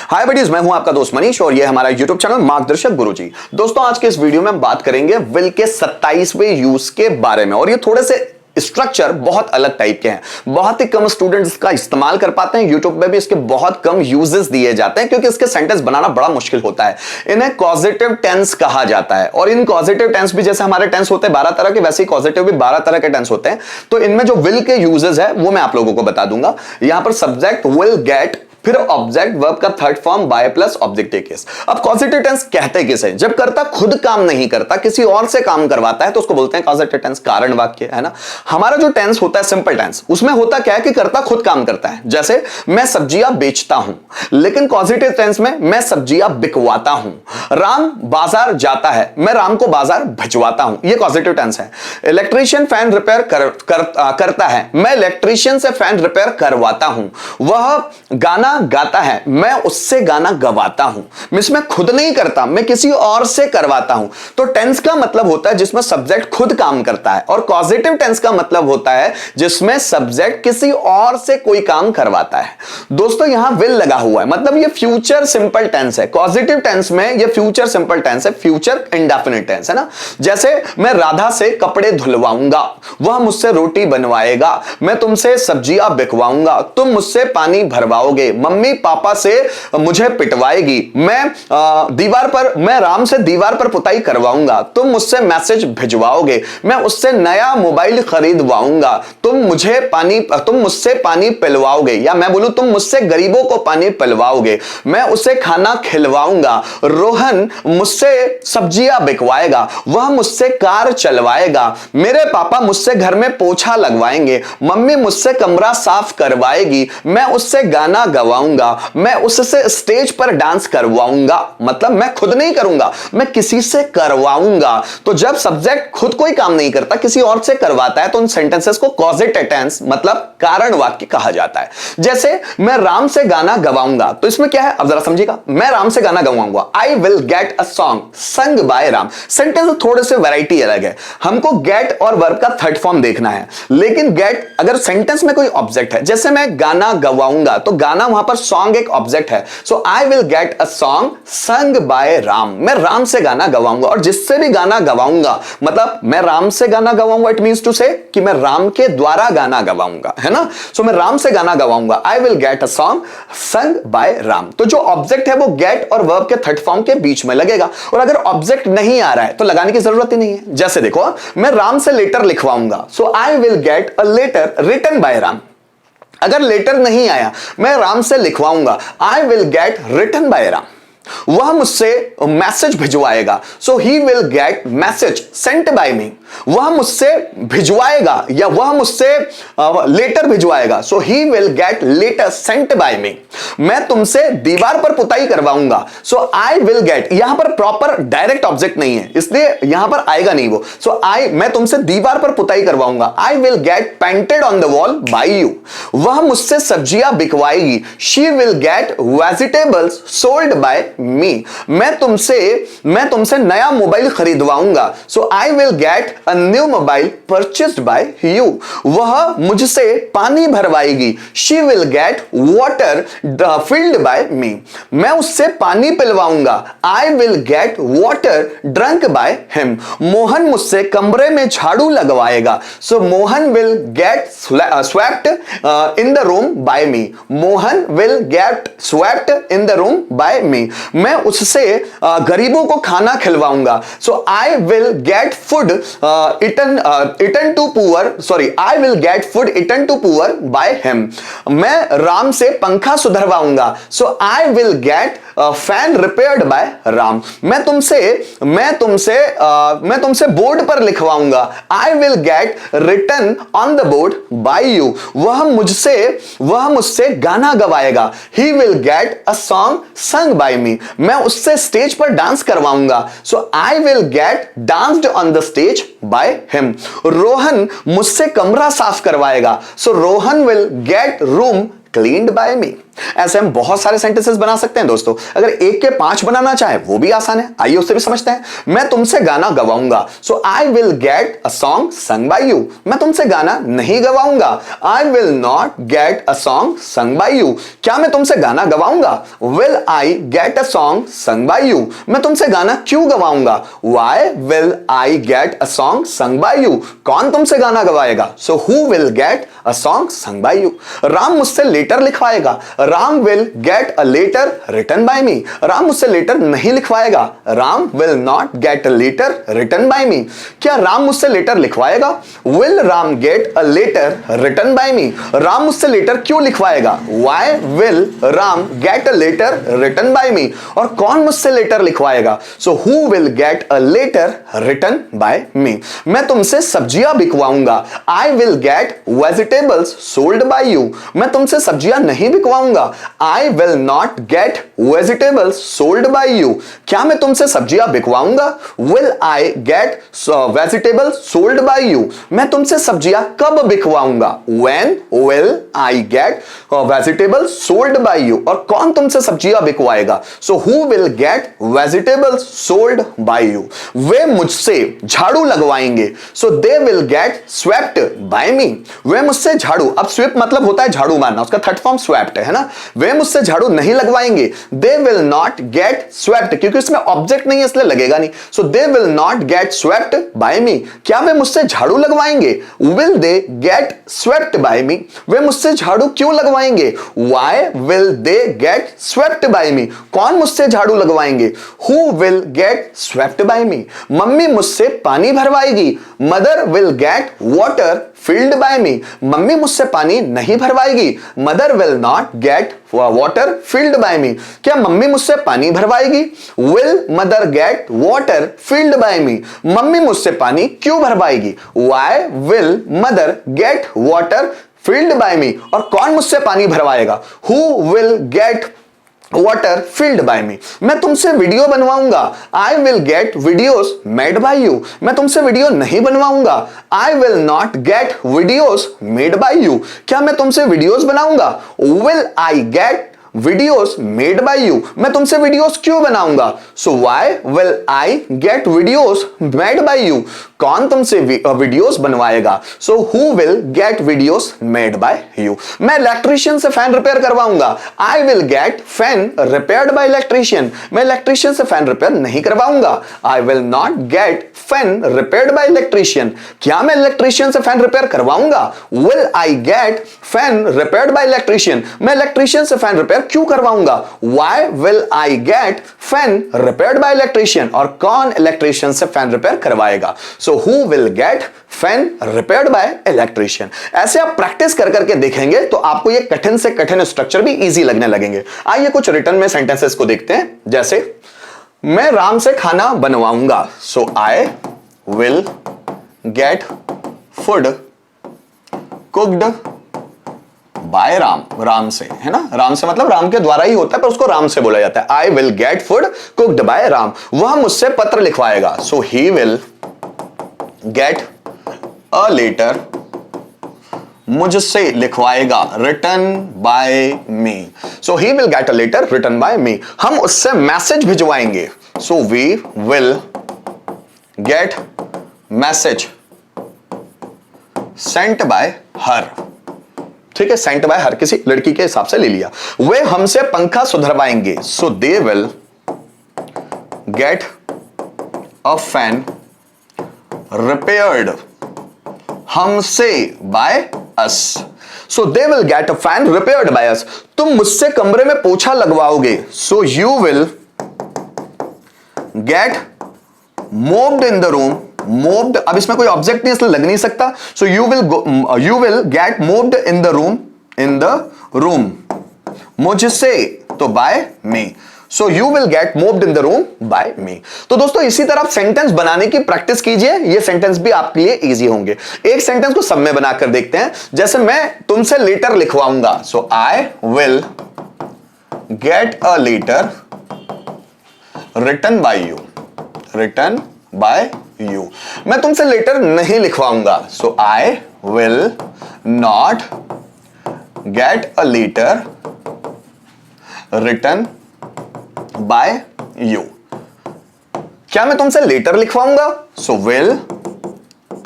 हाय buddies, मैं हूं आपका दोस्त मनीष और ये हमारा यूट्यूब चैनल मार्गदर्शक गुरुजी। दोस्तों, आज के इस वीडियो में हम बात करेंगे विल के 27वें यूज के बारे में और ये थोड़े से स्ट्रक्चर बहुत अलग टाइप के हैं। बहुत ही कम स्टूडेंट्स इसका इस्तेमाल कर पाते हैं। यूट्यूब में भी इसके बहुत कम यूजेस दिए जाते हैं क्योंकि इसके सेंटेंस बनाना बड़ा मुश्किल होता है। इन्हें कॉजेटिव टेंस कहा जाता है और इन कॉजेटिव टेंस भी जैसे हमारे टेंस होते हैं 12 तरह के, वैसे ही कॉजेटिव भी 12 तरह के टेंस होते हैं। तो इनमें जो विल के यूजेस है वो मैं आप लोगों को बता दूंगा। यहां पर सब्जेक्ट विल गेट, फिर ऑब्जेक्ट वर्ब का third form by plus objective case. अब कॉजेटिव टेंस कहते किसे? जब कर्ता खुद काम नहीं करता, किसी और से काम करवाता है तो उसको बोलते हैं कॉजेटिव टेंस, कारण वाक्य, है ना। हमारा जो टेंस होता है सिंपल टेंस, उसमें होता क्या है कि कर्ता खुद काम करता है। जैसे मैं सब्जियां बेचता हूं, लेकिन कॉजेटिव टेंस में मैं सब्जियां बिकवाता हूं। राम बाजार जाता है, मैं राम को बाजार भिजवाता हूं। यह कॉजेटिव टेंस है। इलेक्ट्रीशियन फैन रिपेयर करता है, मैं इलेक्ट्रीशियन से फैन रिपेयर करवाता हूं। वह गाना गाता है, मैं उससे गाना गवाता हूं। इसमें खुद नहीं करता, मैं किसी और से करवाता हूं। तो टेंस का मतलब होता है जिसमें सब्जेक्ट खुद काम करता है और कॉजेटिव टेंस का मतलब होता है जिसमें सब्जेक्ट किसी और से कोई काम करवाता है। दोस्तों, यहां विल लगा हुआ है, मतलब ये फ्यूचर सिंपल टेंस है। कॉजेटिव टेंस में ये फ्यूचर सिंपल टेंस है, फ्यूचर इंडेफिनिट टेंस है ना। जैसे मैं राधा से कपड़े धुलवाऊंगा, वह मुझसे रोटी बनवाएगा। मैं तुमसे सब्जियां बिकवाऊंगा, तुम मुझसे पानी भरवाओगे। मम्मी पापा से मुझे पिटवाएगी। मैं राम से दीवार पर पुताई करवाऊंगा, तुम मुझसे मैसेज भिजवाओगे। मैं उससे नया मोबाइल खरीदवाऊंगा, तुम मुझसे पानी पिलवाओगे। या मैं बोलूं तुम मुझसे गरीबों को पानी पिलवाओगे। मैं उसे खाना खिलवाऊंगा। रोहन मुझसे सब्जियां बिकवाएगा, वह मुझसे कार चलवाएगा। मेरे पापा मुझसे घर में पोछा लगवाएंगे। मम्मी मुझसे कमरा साफ करवाएगी। मैं उससे गाना गवाऊंगा। मैं उससे स्टेज पर डांस करवाऊंगा। मतलब मैं खुद नहीं करूंगा, मैं किसी से करवाऊंगा। तो जब सब्जेक्ट खुद कोई काम नहीं करता, किसी और से करवाता है, तो उन सेंटेंसेस को कॉजेटिव टेंस मतलब कारण वाक्य कहा जाता है। जैसे मैं राम से गाना गवाऊंगा, तो इसमें क्या है अब जरा समझिएगा। मैं राम से गाना गवाऊंगा, I will get a song sung by Ram. Sentence थोड़े से वैरायटी अलग है। हमको गेट और वर्ब का थर्ड फॉर्म देखना है। लेकिन गेट अगर सेंटेंस में कोई ऑब्जेक्ट है, जैसे मैं गाना गवाऊंगा, तो गाना वहां पर सॉन्ग एक ऑब्जेक्ट है। So I will get a song sung by Ram. मैं राम से गाना गवाऊंगा और जिससे भी गाना गवाऊंगा, मतलब मैं राम से गाना गवाऊंगा, इट मींस टू से कि मैं राम के द्वारा गाना गवाऊंगा, है ना। सो मैं राम से गाना गवाऊंगा, I will get a song sung by Ram. तो जो ऑब्जेक्ट है वो गेट और वर्ब के थर्ड फॉर्म के बीच में लगेगा। और अगर ऑब्जेक्ट नहीं आ रहा है तो लगाने की जरूरत ही नहीं है। जैसे देखो, मैं राम से लेटर लिखवाऊंगा, so I will get a letter written by Ram. अगर लेटर नहीं आया, मैं राम से लिखवाऊंगा, I will get written by Ram. वह मुझसे मैसेज भिजवाएगा, so he will get message sent by me. वह मुझसे भिजवाएगा या वह मुझसे लेटर भिजवाएगा, so he will get letter sent by me. मैं तुमसे दीवार पर पुताई करवाऊंगा, सो आई विल गेट, यहां पर प्रॉपर डायरेक्ट ऑब्जेक्ट नहीं है इसलिए यहां पर आएगा नहीं वो। सो मैं तुमसे दीवार पर पुताई करवाऊंगा, I will get painted on the wall by you. वह मुझसे सब्जियां बिकवाएगी, she will get vegetables sold by me. मैं तुमसे नया मोबाइल खरीदवाऊंगा, so I will get a new mobile purchased by you. वह मुझसे पानी भरवाएगी, she will get water filled by me. मैं उससे पानी पिलवाऊंगा, I will get water drunk by him. Mohan मुझसे कमरे में झाड़ू लगवाएगा, so Mohan will get swept in the room by me. Mohan will get swept in the room by me. मैं उससे गरीबों को खाना खिलवाऊंगा, so I will get food eaten to poor, sorry, I will get food eaten to poor by him. मैं राम से पंखा सुधरवाऊंगा, so I will get fan repaired by Ram. मैं तुमसे बोर्ड पर लिखवाऊंगा, I will get written on the board by you. वह मुझसे गाना गवाएगा, he will get a song sung by me. मैं उससे स्टेज पर डांस करवाऊंगा, so I will get danced on the stage by him. Rohan मुझसे कमरा साफ करवाएगा, so Rohan will get room cleaned by me. ऐसे हम बहुत सारे सेंटेंसेस बना सकते हैं दोस्तों। अगर एक के 5 बनाना चाहे वो भी आसान है, आइए उससे भी समझते हैं। मैं तुमसे गाना गवाऊंगा, so I will get a song sung by you. मैं तुमसे गाना नहीं गवाऊंगा, I will not get a song sung by you. क्या मैं तुमसे गाना गवाऊंगा? Will I get a song sung by you. मैं तुमसे गाना क्यों गवाऊंगा? Why will I get a song sung by you. कौन तुमसे गाना गवाएगा? So who will get a song sung by you. Ram मुझसे लेटर लिखवाएगा, Ram will get a letter written by me. Ram मुझसे लेटर नहीं लिखवाएगा, Ram will not get a letter written by me. क्या राम मुझसे लेटर लिखवाएगा? Will Ram get a letter written by me. Ram मुझसे letter क्यों लिखवाएगा? Why will Ram get a letter written by me. और कौन मुझसे लेटर लिखवाएगा? So who will get a letter written by me. मैं तुमसे सब्जियां बिकवाऊंगा, I will get vegetables sold by you. मैं तुमसे सब्जियां नहीं बिकवाऊंगा, I will not get vegetables sold by you. क्या मैं तुमसे सब्जियां बिकवाऊंगा? Will I get vegetables sold by you. मैं तुमसे सब्जियां कब बिकवाऊंगा? When will I get vegetables sold by you. और कौन तुमसे सब्जियां बिकवाएगा? So who will get vegetables sold by you. वे मुझसे झाड़ू लगवाएंगे, so they will get swept by me. वे मुझसे झाड़ू, अब स्वेप मतलब होता है झाड़ू मारना, उसका थर्ड फॉर्म स्वेप्ट है ना। वे मुझसे झाड़ू नहीं लगवाएंगे, they will not get swept, क्योंकि इसमें ऑब्जेक्ट नहीं है इसलिए लगेगा नहीं। So they will not get swept by me. क्या वे मुझसे झाड़ू लगवाएंगे? Will they get swept by me. वे मुझसे झाड़ू क्यों लगवाएंगे? Why will they get swept by me. कौन मुझसे झाड़ू लगवाएंगे? Who will get swept by me. Mummy मुझसे पानी भरवाएगी, mother will get water filled by me. Mummy मुझसे पानी नहीं भरवाएगी, mother will not get water filled by me. क्या मम्मी मुझसे पानी भरवाएगी? Will mother get water filled by me. Mummy मुझसे पानी क्यों भरवाएगी? Why will mother get water filled by me. और कौन मुझसे पानी भरवाएगा? Who will get water filled by me. मैं तुमसे वीडियो बनवाऊंगा, I will get videos made by you. मैं तुमसे वीडियो नहीं बनवाऊंगा, I will not get videos made by you. क्या मैं तुमसे वीडियोस बनाऊंगा? Will I get videos made by you. मैं तुमसे वीडियोस क्यों बनाऊंगा? So why will I get videos made by you. कौन तुमसे वीडियोस बनवाएगा? So who will get videos made by you. मैं इलेक्ट्रीशियन से फैन रिपेयर करवाऊंगा, I will get fan repaired by electrician. मैं इलेक्ट्रीशियन से फैन रिपेयर नहीं करवाऊंगा, I will not get fan repaired by electrician. क्या मैं इलेक्ट्रीशियन से फैन रिपेयर करवाऊंगा? Will I gate fan repaired by electrician. मैं इलेक्ट्रीशियन से फैन रिपेयर क्यों करवाऊंगा? Why will I gate fan repaired by electrician. और कौन इलेक्ट्रीशियन से फैन रिपेयर करवाएगा? सो who will get fan repaired by electrician. ऐसे आप प्रैक्टिस कर करके देखेंगे तो आपको ये कठिन से कठिन स्ट्रक्चर भी इजी लगने लगेंगे। आइए कुछ रिटर्न में सेंटेंसेस को देखते हैं। जैसे मैं राम से खाना बनवाऊंगा, so I will get food cooked by Ram. Ram से है ना, राम से मतलब राम के द्वारा ही होता है पर उसको राम से बोला जाता है। I will get food cooked by Ram. वह मुझसे पत्र लिखवाएगा, so he will get a letter, मुझसे लिखवाएगा, written by me. So he will get a letter written by me. हम उससे मैसेज भिजवाएंगे, so we will get message sent by her. ठीक है, सेंट बाय हर किसी लड़की के हिसाब से ले लिया। वे हमसे पंखा सुधरवाएंगे, so they will get a fan repaired हमसे by us. So they will get a fan repaired by us. तुम मुझसे कमरे में पोछा लगवाओगे, so you will get mopped in the room. Mopped, अब इसमें कोई ऑब्जेक्ट नहीं इसलिए लग नहीं सकता। So you will get mopped in the room, in the room मुझसे तो by me. So you will get mopped in the room by मी। तो दोस्तों इसी तरह आप सेंटेंस बनाने की प्रैक्टिस कीजिए, ये सेंटेंस भी आपके लिए इजी होंगे। एक सेंटेंस को सब में बनाकर देखते हैं। जैसे मैं तुमसे लेटर लिखवाऊंगा, so I will get a letter written by you, written by you. मैं तुमसे लेटर नहीं लिखवाऊंगा, so I will not get a letter written by you. क्या मैं तुमसे लेटर लिखवाऊंगा? So will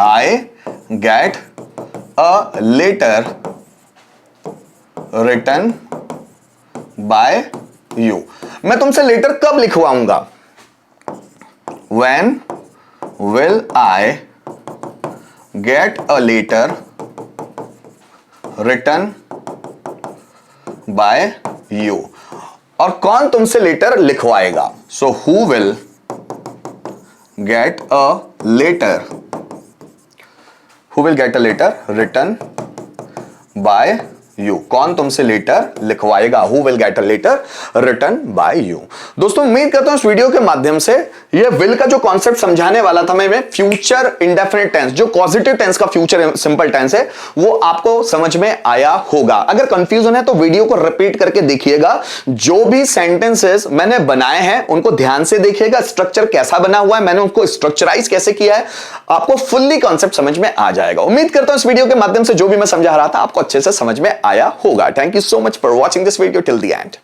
I get a letter written by you. मैं तुमसे लेटर कब लिखवाऊंगा? When will I get a letter written by you? और कौन तुमसे letter लिखवाएगा? So who will get a letter? Who will get a letter written by you? कौन तुमसे letter लिखवाएगा? Who will get a letter written by you? दोस्तों उम्मीद करता हूं इस वीडियो के माध्यम से ये विल का जो कॉन्सेप्ट समझाने वाला था मैं फ्यूचर इंडेफिनिट टेंस, जो पॉजिटिव टेंस का फ्यूचर सिंपल टेंस है, वो आपको समझ में आया होगा। अगर कंफ्यूजन है तो वीडियो को रिपीट करके देखिएगा। जो भी सेंटेंसेस मैंने बनाए हैं उनको ध्यान से देखिएगा, स्ट्रक्चर कैसा बना हुआ है, मैंने उनको स्ट्रक्चराइज कैसे किया है, आपको फुल्ली कॉन्सेप्ट समझ में आ जाएगा। उम्मीद करता हूं इस वीडियो के माध्यम से जो भी मैं समझा रहा था आपको अच्छे से समझ में आया होगा। Thank you so much for watching this video till the end.